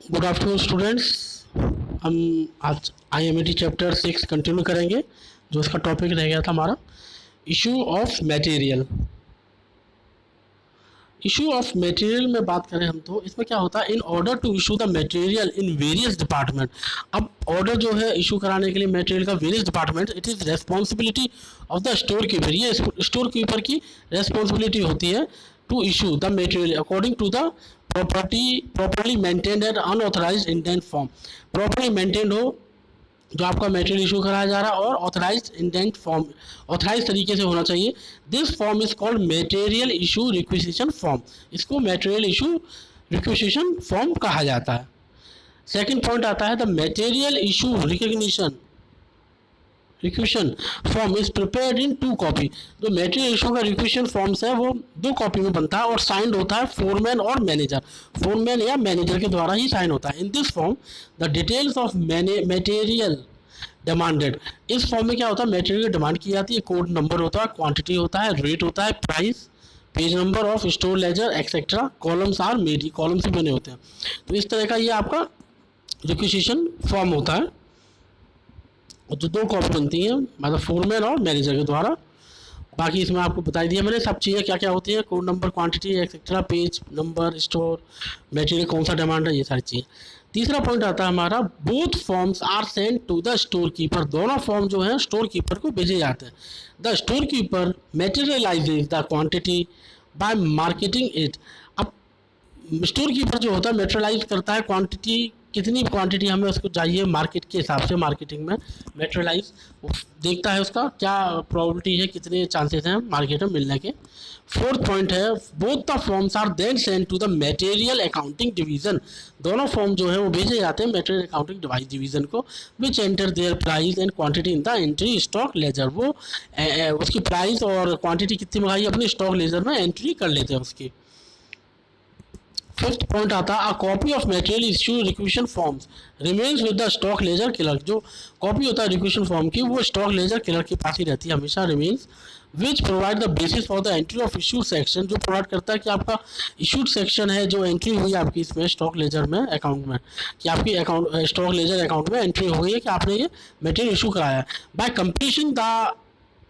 Good afternoon students. हम आज IMAT chapter 6 continue करेंगे, जो इसका टॉपिक रह गया था हमारा issue of material. Issue of material में बात करें हम, तो इसमें क्या होता है, in order to issue the material in various department. अब ऑर्डर जो है इशू कराने के लिए मटेरियल का various department, it is responsibility of the store keeper. ये स्टोर कीपर की रेस्पॉन्सिबिलिटी होती है to issue the material according to the properly maintained and unauthorised indent form. Properly maintained हो जो आपका मटेरियल इशू कराया जा रहा है, और ऑथराइज्ड इंडेंट फॉर्म, ऑथराइज तरीके से होना चाहिए। This form is called material issue requisition form. इसको मटेरियल इशू रिक्विजिशन फॉर्म कहा जाता है। सेकंड पॉइंट आता है the material issue requisition form is prepared in 2 copy. जो मटेरियल इशू का रिक्वेशन फॉर्म्स है वो 2 कॉपी में बनता है और साइंड होता है फोरमैन और मैनेजर। फोरमैन या मैनेजर के द्वारा ही साइन होता है। In this form the details of material demanded. इस फॉर्म में क्या होता है, मटेरियल की डिमांड की जाती है, कोड नंबर होता है, क्वांटिटी होता है, रेट होता है, price, page number of store ledger etcetera. Columns are made, column से बने होते हैं। तो इस तरह का ये आपका रिक्वेजिशन फॉर्म होता है, जो 2 कॉपी बनती हैं, मतलब फोरमैन और मैनेजर के द्वारा। बाकी इसमें आपको बताई दिया मैंने सब चीज़ें क्या क्या होती हैं, code number, quantity etcetera, page number, store, material कौन सा डिमांड है, ये सारी चीज़ें। तीसरा पॉइंट आता है हमारा both forms are send to the store keeper. दोनों फॉर्म जो है स्टोर कीपर को भेजे जाते हैं। The store keeper materialises the quantity by marketing it. अब स्टोर कीपर जो होता है मटेरियलाइज करता है क्वांटिटी, कितनी क्वांटिटी हमें उसको चाहिए मार्केट के हिसाब से, मार्केटिंग में मटेरियलाइज देखता है उसका क्या प्रोबेबिलिटी है, कितने चांसेस हैं मार्केट में मिलने के। फोर्थ पॉइंट है both the forms are then send to the material accounting division. दोनों फॉर्म जो है वो भेजे जाते हैं मटेरियल अकाउंटिंग डिवीजन को, which enter their price and quantity in the entry stock ledger. वो उसकी प्राइस और क्वांटिटी कितनी मंगाई अपने स्टॉक लेजर में एंट्री कर लेते हैं उसकी। फिफ्थ पॉइंट आता है a copy of material issue requisition forms remains with the stock ledger clerk. जो कॉपी होता है रिक्वेशन फॉर्म की, वो स्टॉक लेजर क्लर्क के पास ही रहती है हमेशा, remains, which provide the basis for the entry of issued section. जो प्रोवाइड करता है कि आपका इशूड सेक्शन है, जो एंट्री हुई है आपकी इसमें स्टॉक लेजर में अकाउंट में, कि आपकी अकाउंट स्टॉक लेजर अकाउंट में एंट्री हो गई है कि आपने ये मटेरियल इशू कराया है। By completion the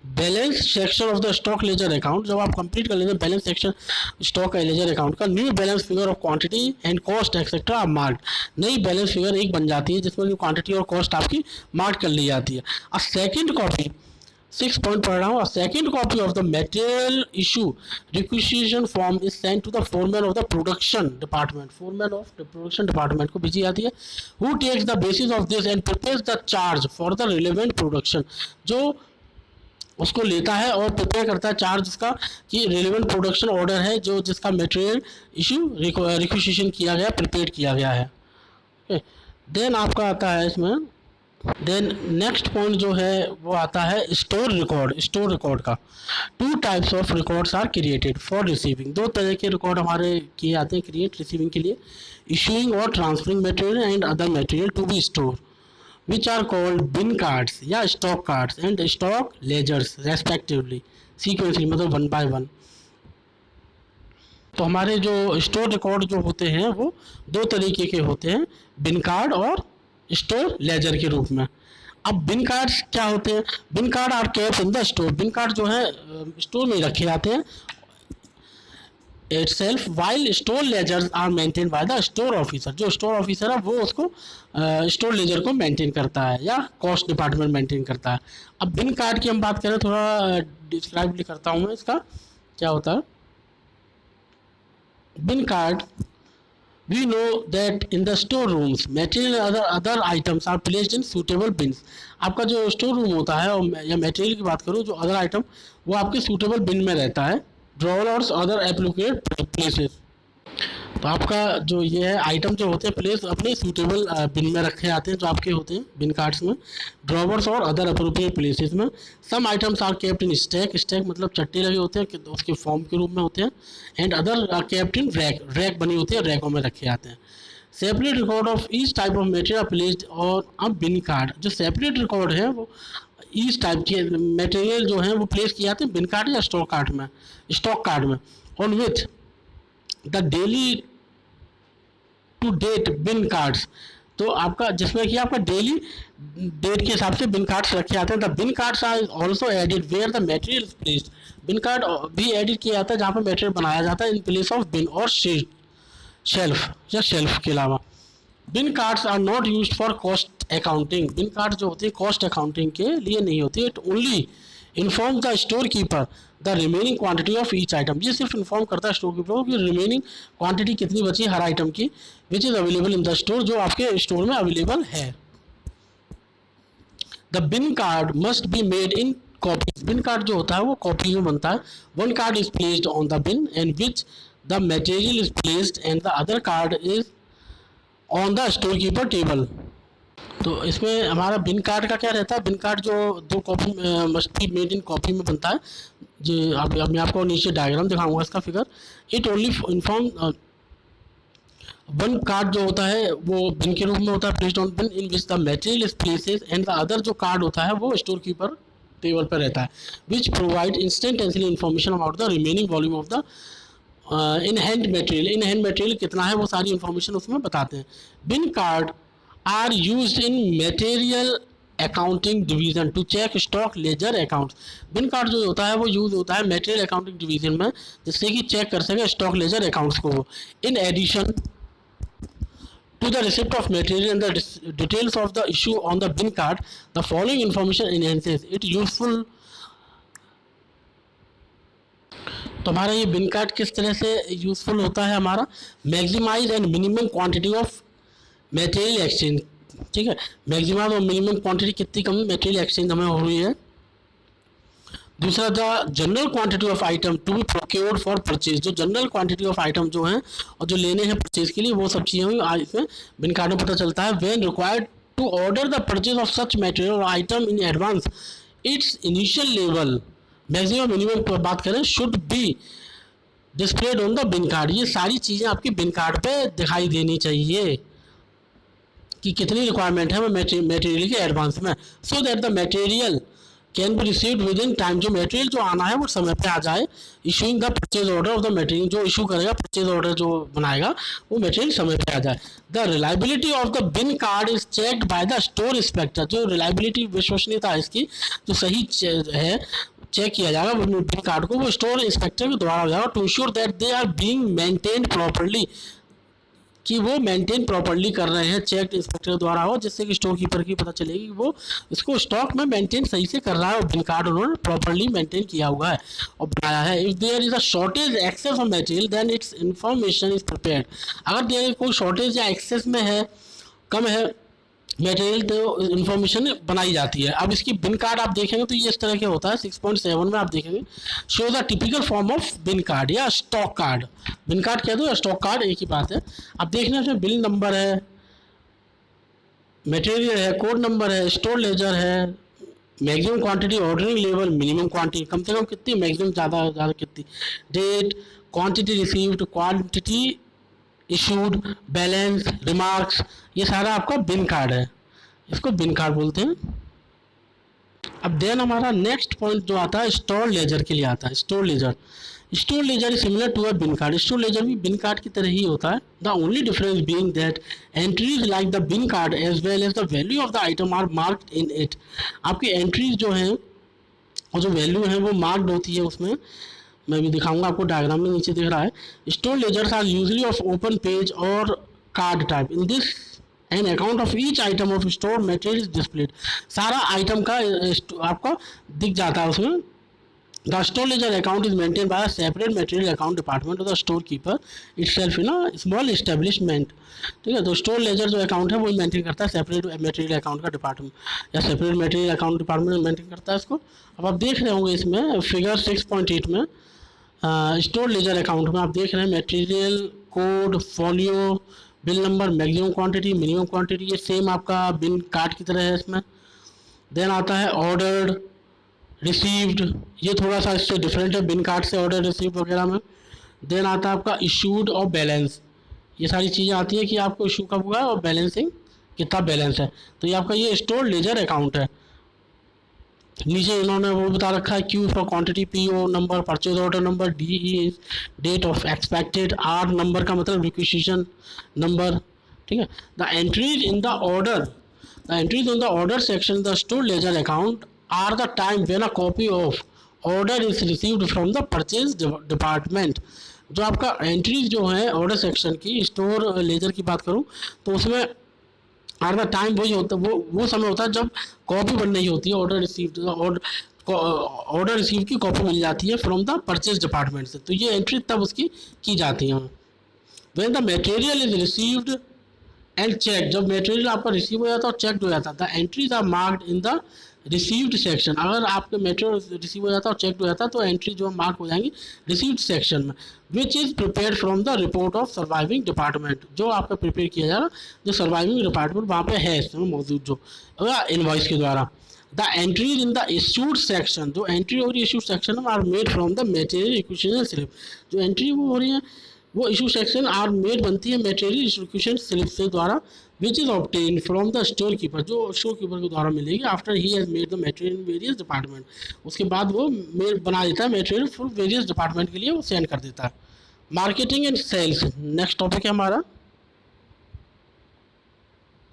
balance section of the stock ledger account, जब आप कंप्लीट कर लेते हैं balance section stock ledger account का, new balance figure of quantity and cost etcetera mark. नई बैलेंस फिगर एक बन जाती है जिसमें क्वांटिटी और कॉस्ट आपकी मार्क कर ली जाती है। अ सेकंड कॉपी, 6 पॉइंट पढ़ रहा हूँ, a second copy of the material issue requisition form is sent to the foreman of the production department. Foreman of the production department को भेजी जाती है, who takes the basis of this and prepares the charge for the relevant production. जो उसको लेता है और prepare करता है चार्ज उसका, कि रिलेवेंट प्रोडक्शन ऑर्डर है जो जिसका मटेरियल इशू रिक्वेजिशन किया गया, प्रिपेयर किया गया है। देन आपका आता है इसमें, देन नेक्स्ट पॉइंट जो है वो आता है स्टोर रिकॉर्ड। स्टोर रिकॉर्ड का 2 types of records are created for receiving. 2 तरह के रिकॉर्ड हमारे किए जाते हैं क्रिएट रिसीविंग के लिए, इशूइंग और transferring material and other material to be store, which are called bin cards या stock cards and stock ledgers respectively, sequentially मतलब 1 by 1। तो हमारे जो स्टोर रिकॉर्ड जो होते हैं वो 2 तरीके के होते हैं, बिन कार्ड और स्टोर लेजर के रूप में। अब बिन कार्ड्स क्या होते हैं, bin card are kept in the store. Bin card जो है स्टोर में रखे जाते हैं itself while store ledgers are maintained by the store officer। जो स्टोर ऑफिसर है वो उसको स्टोर लेजर को मेंटेन करता है या कॉस्ट डिपार्टमेंट मेंटेन करता है। अब बिन कार्ड की हम बात करें, थोड़ा डिस्क्राइब करता हूँ मैं इसका क्या होता है। बिन card, we know that in the store rooms material and other items are placed in suitable bins। आपका जो स्टोर रूम होता है, या मटेरियल की बात करूँ, जो अदर आइटम वो आपके सूटेबल बिन में रहता है, ड्रॉवर और अदर एप्लीकेट प्लेसेस। तो आपका जो ये है आइटम जो होते हैं प्लेस अपने सूटेबल बिन में रखे जाते हैं, जो आपके होते हैं बिन कार्ड्स में, ड्रॉवर्स और अदर अप्रोप्रिएट प्लेसेस में। Some items are kept in stack. Stack मतलब चट्टे लगे होते हैं, उसके फॉर्म के रूप में होते हैं। And other kept in rack, rack बनी होती है, रैकों में रखे जाते हैं। Separate record of each type of material placed और अब बिन कार्ड। जो सेपरेट रिकॉर्ड है वो ईच टाइप के मटेरियल जो है वो प्लेस किए जाते हैं बिन कार्ड या स्टॉक कार्ड में, स्टॉक कार्ड में, on with the daily to date bin cards, तो आपका जिसमें कि आपका डेली डेट के हिसाब से बिन कार्ड्स रखे जाते हैं। The bin cards are also added where the material is placed, bin card भी एडिट किया जाता है जहाँ पर मटेरियल बनाया जाता है इन प्लेस ऑफ बिन और शेल्फ या शेल्फ के अलावा। Bin cards are not used for cost accounting, bin card जो होती है कॉस्ट अकाउंटिंग के लिए नहीं होती, it only inform the store keeper the remaining quantity of each item, ये सिर्फ इन्फॉर्म करता है स्टोर कीपर को कि रिमेनिंग क्वांटिटी कितनी बची हर आइटम की, which is available in the store, जो आपके स्टोर में अवेलेबल है। The bin card must be made in copies, bin card जो होता है वो कॉपी में बनता है। One card is placed on the bin and which the material is placed and the other card is on the store keeper table. तो इसमें हमारा बिन कार्ड का क्या रहता है, बिन कार्ड जो दो copy must be made in copy में बनता है, जो अब मैं आपको नीचे डायग्राम दिखाऊंगा इसका figure. It only inform one card जो होता है वो बिन के रूप में होता है, placed on bin in which the material is places and the other जो कार्ड होता है वो स्टोर कीपर टेबल पर रहता है, which provide instantaneously information about the remaining volume of the in hand material, in hand material कितना है वो सारी इन्फॉर्मेशन उसमें बताते हैं। Bin card are used in material accounting division to check stock ledger accounts, bin card जो होता है वो यूज होता है मटेरियल अकाउंटिंग डिवीजन में जिससे कि चेक कर सके स्टॉक लेजर अकाउंट्स को। In addition to the receipt of material and the details of the issue on the bin card, the following information enhances it useful। तो हमारा ये बिन कार्ड किस तरह से यूजफुल होता है, हमारा maximise and minimum quantity of material exchange, ठीक है, मैक्सिमम और मिनिमम क्वांटिटी कितनी कम मटेरियल एक्सचेंज हमें हो रही है। दूसरा the general quantity of item to be procured for purchase, जो जनरल क्वांटिटी ऑफ आइटम जो हैं और जो लेने हैं परचेज के लिए वो सब चीज़ें इसमें बिन कार्ड में पता चलता है। When required to order the purchase of such material or item in advance its initial level maximum minimum पर बात करें should be displayed on the bin card, ये सारी चीज़ें आपकी बिन कार्ड पे दिखाई देनी चाहिए कि कितनी रिक्वायरमेंट है मटेरियल के एडवांस में, so that the material can be received within time, जो मटेरियल जो आना है वो समय पे आ जाए। Issuing the purchase order of the material, जो इशू करेगा परचेज ऑर्डर जो बनाएगा वो मटेरियल समय पे आ जाए। The reliability of the bin card is checked by the store inspector, जो रिलायबिलिटी विश्वसनीयता है इसकी जो सही है चेक किया जाएगा बिन कार्ड को वो स्टोर इंस्पेक्टर के द्वारा हो जाएगा। To ensure that they are being maintained properly, कि वो मेंटेन प्रॉपर्ली कर रहे हैं, चेक इंस्पेक्टर द्वारा हो, जिससे कि स्टोर कीपर की पता चलेगी कि वो इसको स्टॉक में मेंटेन सही से कर रहा है और बिन कार्ड उन्होंने प्रॉपर्ली मेंटेन किया हुआ है और बनाया है। If there is a shortage excess of material then its information is prepared, अगर देयर कोई शॉर्टेज या एक्सेस में है, कम है मटेरियल, तो इन्फॉर्मेशन बनाई जाती है। अब इसकी बिन कार्ड आप देखेंगे तो ये इस तरह के होता है। 6.7 में आप देखेंगे show the typical form of bin card या स्टॉक कार्ड, बिन कार्ड कह दो या स्टॉक कार्ड एक ही बात है। आप देखना इसमें बिल नंबर है, मटेरियल है, कोड नंबर है, स्टोर लेजर है, maximum quantity, ordering level, minimum quantity कम से कम कितनी, मैक्सिमम ज़्यादा कितनी, date, quantity received, quantity issued, balance, remarks, ये सारा आपका बिन कार्ड है, इसको बिन कार्ड बोलते हैं। अब देन हमारा नेक्स्ट पॉइंट जो आता है स्टोर लेजर के लिए आता है। Store ledger is similar to a bin card, store ledger भी बिन कार्ड की तरह ही होता है। The only difference being that entries like the bin card as well as the value of the item are marked in it, आपकी entries जो हैं और जो वैल्यू है वो मार्क्ड होती है उसमें। मैं भी दिखाऊंगा आपको, डायग्राम में नीचे दिख रहा है। Store ledgers are usually of open page or card type, in this an account of each item of store material is displayed, सारा आइटम का आपको दिख जाता है उसमें। The store ledger account is maintain by separate material account department of the store keeper itself in a small establishment, ठीक है। तो स्टोर लेजर जो अकाउंट है वो मेंटेन करता है सेपरेट मटेरियल अकाउंट का डिपार्टमेंट या separate material account department maintain करता है इसको। अब आप देख रहे होंगे इसमें फिगर 6.8 में स्टोर लेजर अकाउंट में आप देख रहे हैं material code, folio, bill number, maximum quantity, minimum quantity, ये सेम आपका बिन कार्ड की तरह है इसमें। देन आता है ऑर्डर्ड, रिसीव्ड, ये थोड़ा सा इससे डिफरेंट है बिन कार्ड से, ऑर्डर रिसीव्ड वगैरह में। देन आता है आपका इशूड और बैलेंस, ये सारी चीज़ें आती है कि आपको इशू कब हुआ है और बैलेंसिंग कितना बैलेंस है। तो ये आपका ये स्टोर लेजर अकाउंट है। नीचे इन्होंने वो बता रखा है Q for quantity, PO number, purchase order number, D date of expected, R number का मतलब रिक्विजिशन नंबर, ठीक है। The entries in the order section the store ledger account are the time when a copy of order is received from the purchase department. जो आपका entries जो है order section की, store ledger की बात करूँ तो उसमें आर द टाइम वही होता है, वो समय होता है जब कॉपी बन रही होती है, ऑर्डर रिसीव की कॉपी मिल जाती है फ्रॉम द परचेज डिपार्टमेंट से, तो ये एंट्री तब उसकी की जाती है। When the material is received and check, जब मटेरियल आपका रिसीव हो जाता है और चेक हो जाता है, the entries are marked in the received section. अगर आपके मटेरियल रिसीव हो जाता है और चेक हो जाता है तो एंट्री जो मार्क हो जाएंगी रिसीव्ड सेक्शन में, which is prepare from the report of surviving department. जो आपका प्रिपेयर किया जा रहा जो सर्वाइविंग डिपार्टमेंट वहाँ पे है इस समय मौजूद, जो इनवॉइस के द्वारा। The entries in the issued section, जो एंट्री हो रही है इशूड सेक्शन में, are made from the material requisition slip. जो एंट्री वो हो रही है वो इशू सेक्शन आर मेड बनती है मटेरियल इक्विजिशन स्लिप से द्वारा, which is obtain from the store keeper, जो स्टोर कीपर के द्वारा मिलेगी after he has made the material in various department. उसके बाद वो बना देता है मटेरियल फॉर वेरियस डिपार्टमेंट के लिए, वो सेंड कर देता है। Marketing and sales next topic है हमारा।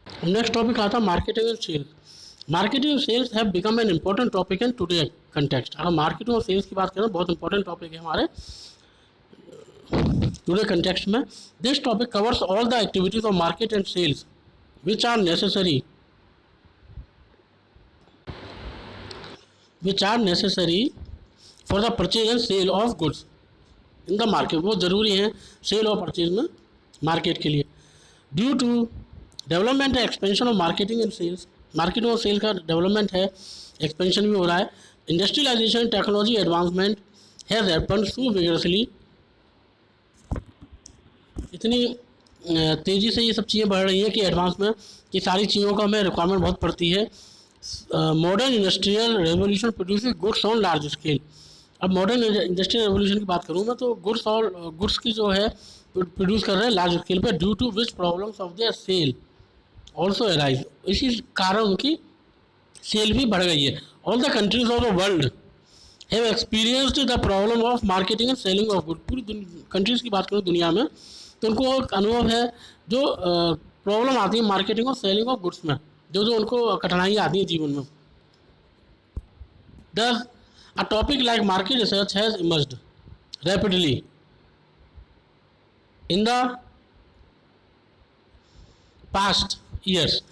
नेक्स्ट टॉपिक आता है marketing and sales. Marketing and sales have become an important topic in today context. अगर मार्केटिंग और सेल्स की बात करें बहुत इंपॉर्टेंट टॉपिक है हमारे टुडे कंटेक्स्ट में। This topic covers all the activities of market and sales which are necessary for the purchase and sale of goods in the market। वो ज़रूरी है सेल और परचेज में मार्केट के लिए। Due to development expansion of marketing and sales, marketing और sale का development है, एक्सपेंशन भी हो रहा है। Industrialization technology advancement has happened so vigorously, इतनी तेज़ी से ये सब चीज़ें बढ़ रही हैं कि एडवांस में कि सारी चीज़ों का हमें रिक्वायरमेंट बहुत पड़ती है। Modern industrial revolution produce goods on large scale. अब मॉडर्न इंडस्ट्रियल रेवोल्यूशन की बात करूँ मैं तो गुड्स की जो है प्रोड्यूस कर रहे हैं लार्ज स्केल पे, due to which problems of their sale also arise. इसी कारण उनकी सेल भी बढ़ गई है। All the countries of the world have experienced the problem of marketing and selling of good. पूरी कंट्रीज़ की बात करूँ दुनिया में तो उनको एक अनुभव है जो प्रॉब्लम आती है मार्केटिंग और सेलिंग ऑफ गुड्स में, जो उनको कठिनाई आती है जीवन में। Thus, a topic like market research has emerged rapidly in the past years.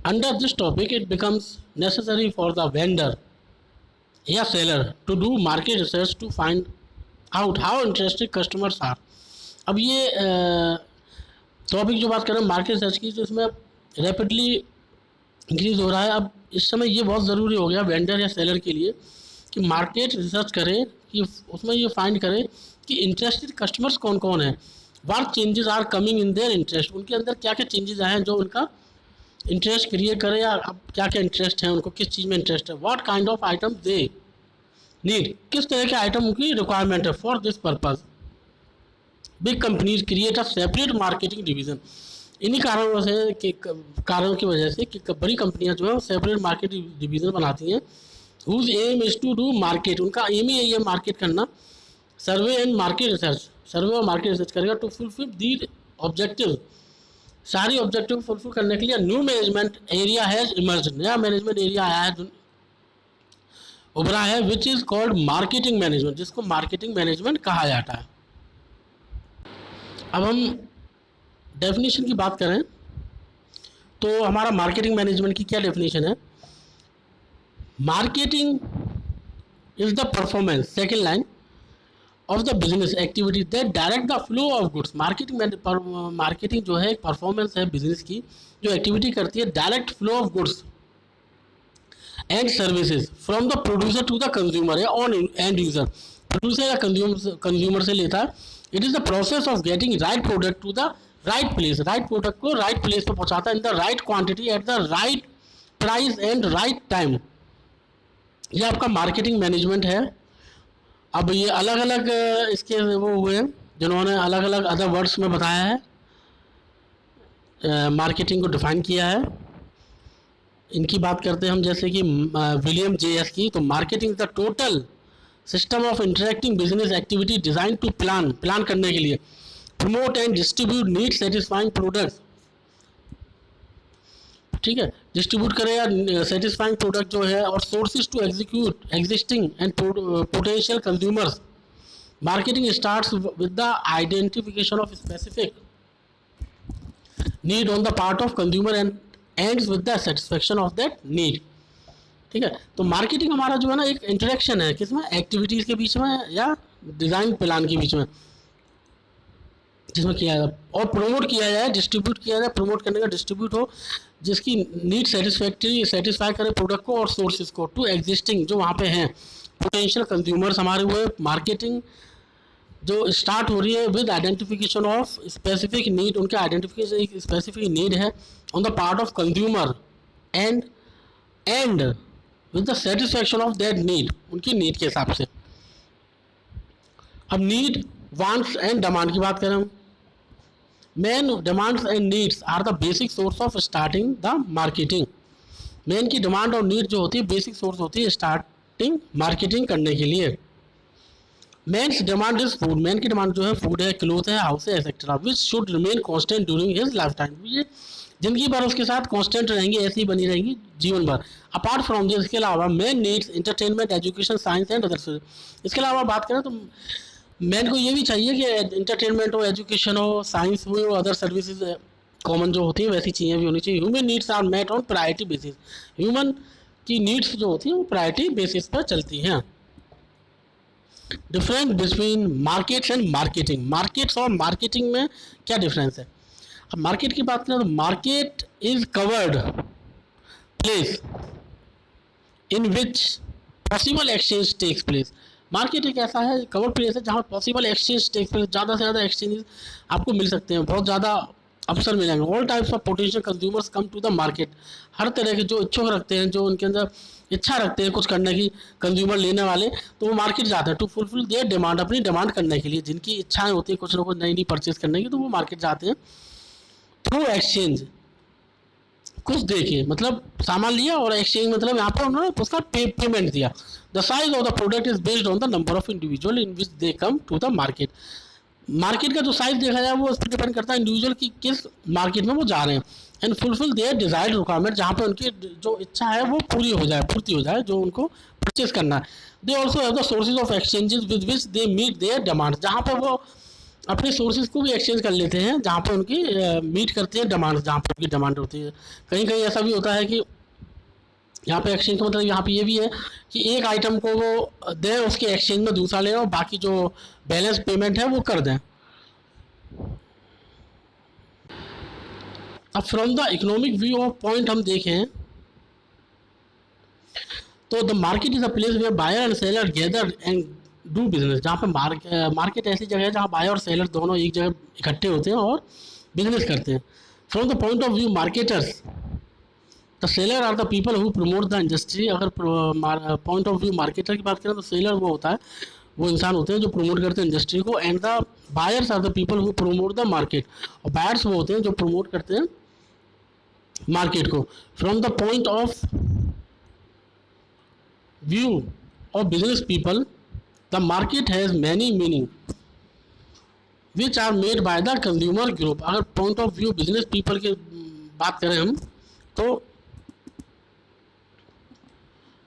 Under this topic, it becomes necessary for the vendor या seller to do market research to find out how interested customers are। अब ये topic जो बात कर रहे हैं market research की, तो इसमें रैपिडली इंक्रीज़ हो रहा है। अब इस समय ये बहुत ज़रूरी हो गया वेंडर या सेलर के लिए कि मार्केट रिसर्च करें, कि उसमें ये फाइंड करें कि इंटरेस्टेड कस्टमर्स कौन कौन है, what changes are coming in their interest, उनके अंदर क्या क्या चेंजेस आए हैं जो उनका इंटरेस्ट क्रिएट करे, या अब क्या क्या इंटरेस्ट है उनको, किस चीज़ में इंटरेस्ट है। What kind of item they need, किस तरह के आइटम उनकी रिक्वायरमेंट है। For this purpose big companies create a separate marketing division. इन्हीं कारणों की वजह से कि बड़ी कंपनियां जो है वो सेपरेट मार्केटिंग डिवीज़न बनाती हैं। Whose aim is to do market, उनका एम ही है ये मार्केट करना। Survey and market research, survey और मार्केट रिसर्च करेगा टू फुलफिल दी ऑब्जेक्टिव, सारी ऑब्जेक्टिव फुलफिल करने के लिए। New management area has emerge, नया मैनेजमेंट एरिया आया है, उभरा है, which is called marketing management, जिसको मार्केटिंग मैनेजमेंट कहा जाता है। अब हम डेफिनेशन की बात करें तो हमारा मार्केटिंग मैनेजमेंट की क्या डेफिनेशन है। Marketing is the performance, second line, of the business activity that direct the flow of goods. Marketing जो है एक परफॉर्मेंस है बिजनेस की जो एक्टिविटी करती है direct flow of goods and services from the producer to the consumer या on end user. Producer या कंज्यूमर से लेता है। It is the process of getting right product to the right place, right product को right place पर पहुंचाता है in the right quantity at the right price and right time. ये आपका मार्केटिंग मैनेजमेंट है। अब ये अलग अलग इसके वो हुए हैं जिन्होंने अलग अलग अदर वर्ड्स में बताया है, मार्केटिंग को डिफाइन किया है। इनकी बात करते हैं हम, जैसे कि विलियम जे.एस की, तो marketing the total system of interacting business activity design to plan करने के लिए, promote and distribute need satisfying products ठीक है, डिस्ट्रीब्यूट करेगा सेटिस्फाइंग प्रोडक्ट जो है, और sources to execute existing and potential consumers. Marketing starts with the identification of specific need on the part of consumer and ends with the satisfaction of that need. ठीक है, तो marketing हमारा जो है ना एक इंटरेक्शन है किसमें, एक्टिविटीज़ के बीच में या डिज़ाइन प्लान के बीच में, जिसमें किया जाए और प्रमोट किया जाए, डिस्ट्रीब्यूट किया जाए, प्रमोट करने का डिस्ट्रीब्यूट हो, जिसकी नीड सेटिस्फाई करे प्रोडक्ट को और सोर्सेज को टू एग्जिस्टिंग जो वहाँ पे हैं पोटेंशियल कंज्यूमर्स हमारे हुए। मार्केटिंग जो स्टार्ट हो रही है with identification of specific need, उनके आइडेंटिफिकेशन एक स्पेसिफिक नीड है on the part of consumer and with the satisfaction of that need, उनकी नीड के हिसाब से। अब नीड, वांट्स एंड डिमांड की बात करें हम, men demands and needs are the basic source of starting the marketing. Men की डिमांड और नीड जो होती है बेसिक सोर्स होती है स्टार्टिंग मार्केटिंग करने के लिए। Men's demand is food, men की डिमांड जो है फूड है, क्लोथ है, हाउस है, etcetera, which should remain constant during his life time. ये जिंदगी भर उसके साथ कांस्टेंट रहेंगी, ऐसी बनी रहेंगी जीवन भर। अपार्ट फ्रॉम दिस, इसके अलावा main needs entertainment, education, science and other. इसके अलावा बात करें तो मैन को ये भी चाहिए कि इंटरटेनमेंट हो, एजुकेशन हो, साइंस हो, अदर सर्विसेज कॉमन जो होती हैं वैसी चीज़ें भी होनी चाहिए। Human needs are met on priority basis, human की नीड्स जो होती हैं वो प्रायोरिटी बेसिस पर चलती हैं। Difference between markets and marketing, markets और मार्केटिंग में क्या डिफरेंस है। अब मार्केट की बात करें तो market is covered place in which possible exchange takes place. Market एक ऐसा है कवर प्लेस है जहाँ पॉसिबल एक्सचेंज टेक्स प्लेस, ज़्यादा से ज़्यादा एक्सचेंज आपको मिल सकते हैं, बहुत ज़्यादा अवसर मिलेंगे। All types of potential consumers come to the market, हर तरह के जो इच्छुक रखते हैं, जो उनके अंदर इच्छा रखते हैं कुछ करने की, कंज्यूमर लेने वाले, तो वो मार्केट जाते हैं टू फुलफिल देयर डिमांड, अपनी डिमांड करने के लिए, जिनकी इच्छाएं होती है कुछ ना कुछ नई नई परचेज करने की, तो वो मार्केट जाते हैं थ्रू एक्सचेंज। कुछ देखिए मतलब सामान लिया और एक्सचेंज मतलब यहाँ पर उन्होंने उसका पेमेंट दिया। The size of the product is based on the number of individual in which they come to the market. Market का जो साइज देखा जाए वो उस पर डिपेंड करता है इंडिविजुअल की किस मार्केट में वो जा रहे हैं। And fulfil there desired requirement, जहाँ पे उनकी जो इच्छा है वो पूरी हो जाए, पूर्ति हो जाए, जो उनको परचेज करना है। They also have the sources of exchanges with which they meet their demand, जहाँ पे वो अपने सोर्सेज को भी एक्सचेंज कर लेते हैं, जहाँ पे उनकी मीट करते हैं डिमांड, जहाँ पे उनकी डिमांड होती है। कहीं कहीं ऐसा भी होता है कि यहाँ पे एक्सचेंज का मतलब यहाँ पे ये भी है कि एक आइटम को वो दें, उसके एक्सचेंज में दूसरा ले और बाकी जो बैलेंस पेमेंट है वो कर दें। अब from the economic view of point हम देखें तो the market is a place where buyer and seller gather and do business, जहाँ पे मार्केट ऐसी जगह है जहाँ बायर और सेलर दोनों एक जगह इकट्ठे होते हैं और बिजनेस करते हैं। From the point of view marketers, the seller are the people who promote the industry. अगर पॉइंट ऑफ व्यू मार्केटर की बात करें तो सेलर वो होता है, वो इंसान होते हैं जो प्रमोट करते हैं इंडस्ट्री को। And the buyers are the people who promote the market, और बायर्स वो होते हैं जो प्रमोट करते हैं मार्केट को। From the point of view of business people, the market has many meaning which are made by the consumer group. अगर point of view business people की बात करें हम तो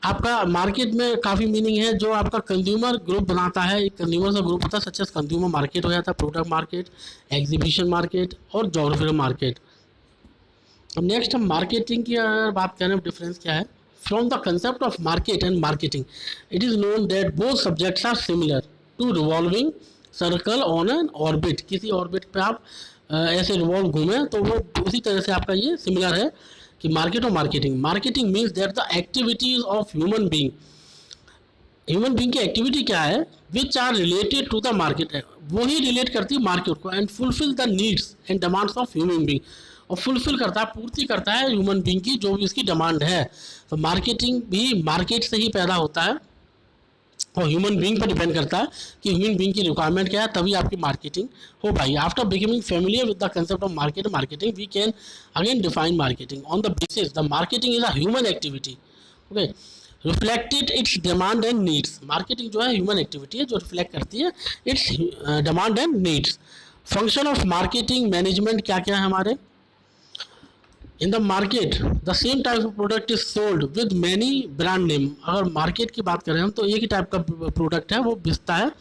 आपका मार्केट में काफ़ी मीनिंग है जो आपका कंज्यूमर ग्रुप बनाता है। एक कंज्यूमर का ग्रुप होता है सच एज कंज्यूमर मार्केट हो जाता है, प्रोडक्ट मार्केट, एग्जीबिशन मार्केट और जोग्राफिकल मार्केट। अब नेक्स्ट हम मार्केटिंग की अगर बात करें डिफरेंस क्या है। From the concept of market and marketing it is known that both subjects are similar to revolving circle on an orbit. किसी ऑर्बिट पे आप ऐसे रिवॉल्व घूमें तो वो उसी तरह से आपका ये सिमिलर है कि मार्केट और marketing. Marketing means that the activities of human being, human being की एक्टिविटी क्या है, which are related to the market, वही रिलेट करती है मार्केट को। And fulfil the needs and demands of human being, और फुलफिल करता है, पूर्ति करता है ह्यूमन बीइंग की जो भी उसकी डिमांड है। तो मार्केटिंग भी मार्केट से ही पैदा होता है और ह्यूमन बीइंग पर डिपेंड करता है कि ह्यूमन बीइंग की रिक्वायरमेंट क्या है, तभी आपकी मार्केटिंग हो पाएगी। After becoming familiar with the concept of market marketing we can again define marketing on the basis the marketing is a human activity, okay, reflected its demand and needs. Marketing जो है human activity है जो reflect करती है its demand and needs. Function of marketing management क्या क्या है हमारे। In the market the same type of product is sold with many brand name. अगर मार्केट की बात करें हम तो एक ही टाइप का प्रोडक्ट है, वो बिकता है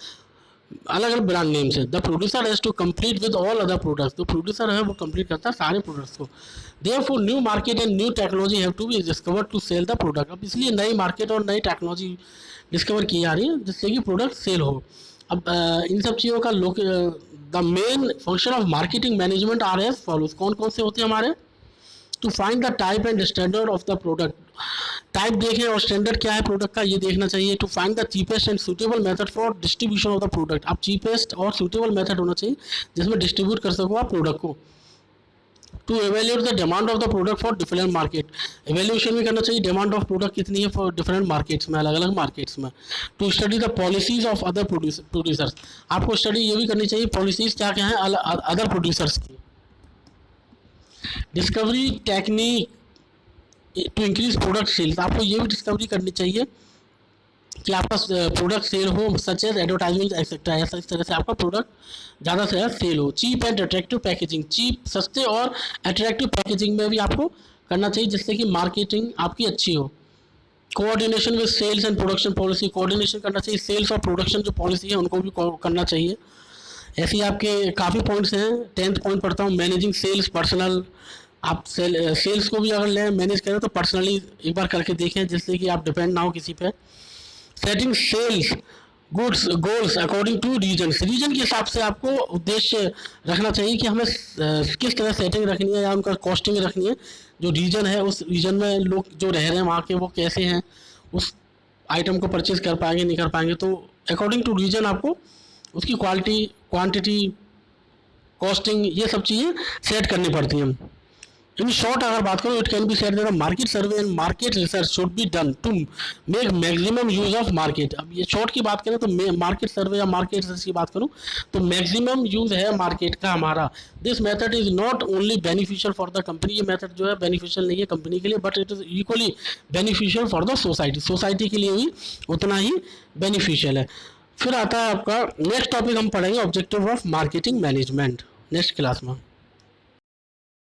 अलग अलग ब्रांड नेम से। The producer has to complete with all other products, तो प्रोड्यूसर है वो कंप्लीट करता है सारे प्रोडक्ट्स को। Therefore new market and new technology have to be discover to sell the product. अब इसलिए नई मार्केट और नई टेक्नोलॉजी डिस्कवर की जा रही है जिससे कि प्रोडक्ट सेल हो। अब इन सब चीज़ों का the main function of marketing management are as follows. कौन कौन से होते हैं हमारे? To find the type and standard of the product, type देखें और स्टैंडर्ड क्या है प्रोडक्ट का ये देखना चाहिए। To find the cheapest and suitable method for distribution of the product, आप चीपेस्ट और सूटेबल मेथड होना चाहिए जिसमें डिस्ट्रीब्यूट कर सको आप प्रोडक्ट को। To evaluate the demand of the product for different market, evaluation भी करना चाहिए डिमांड ऑफ प्रोडक्ट कितनी है फॉर डिफरेंट मार्केट्स में, अलग अलग मार्केट्स में। To study the policies of other producers, आपको स्टडी ये भी करनी चाहिए पॉलिसीज क्या क्या है अदर प्रोड्यूसर्स की। Discovery technique to increase product sales, आपको ये भी डिस्कवरी करनी चाहिए कि आपका प्रोडक्ट सेल हो, सच एज एडवर्टाइजमेंट एक्सेट्रा, ऐसा इस तरह से आपका प्रोडक्ट ज़्यादा से ज़्यादा सेल हो। Cheap and attractive packaging, cheap सस्ते और अट्रैक्टिव पैकेजिंग में भी आपको करना चाहिए जिससे कि मार्केटिंग आपकी अच्छी हो। Coordination with sales and production policy, coordination करना चाहिए सेल्स और प्रोडक्शन जो पॉलिसी है उनको भी करना चाहिए। ऐसे ही आपके काफ़ी पॉइंट्स हैं। 10th पॉइंट पढ़ता हूँ, मैनेजिंग सेल्स पर्सनल। आप सेल्स को भी अगर ले मैनेज करें तो पर्सनली एक बार करके देखें जिससे कि आप डिपेंड ना हो किसी पे। Setting sales goods goals according to regions, region के हिसाब से आपको उद्देश्य रखना चाहिए कि हमें किस तरह सेटिंग रखनी है या उनका कॉस्टिंग रखनी है। जो रीजन है उस रीजन में लोग जो रह रहे हैं वहाँ के वो कैसे हैं, उस आइटम को परचेज कर पाएंगे नहीं कर पाएंगे, तो अकॉर्डिंग टू रीजन आपको उसकी क्वालिटी क्वांटिटी कॉस्टिंग ये सब चीज़ें सेट करनी पड़ती हैं। इन शॉर्ट अगर बात करूँ it can be said that market survey and market research should be done to make maximum use of market. अब ये शॉर्ट की बात करें तो मार्केट सर्वे या मार्केट रिसर्च की बात करूँ तो मैक्सिमम यूज है मार्केट का हमारा। This method is not only beneficial for the company, ये मेथड जो है बेनिफिशियल नहीं है कंपनी के लिए but it is equally beneficial for the society, society के लिए भी उतना ही बेनिफिशियल है। फिर आता है आपका नेक्स्ट टॉपिक हम पढ़ेंगे objective of marketing management next class में।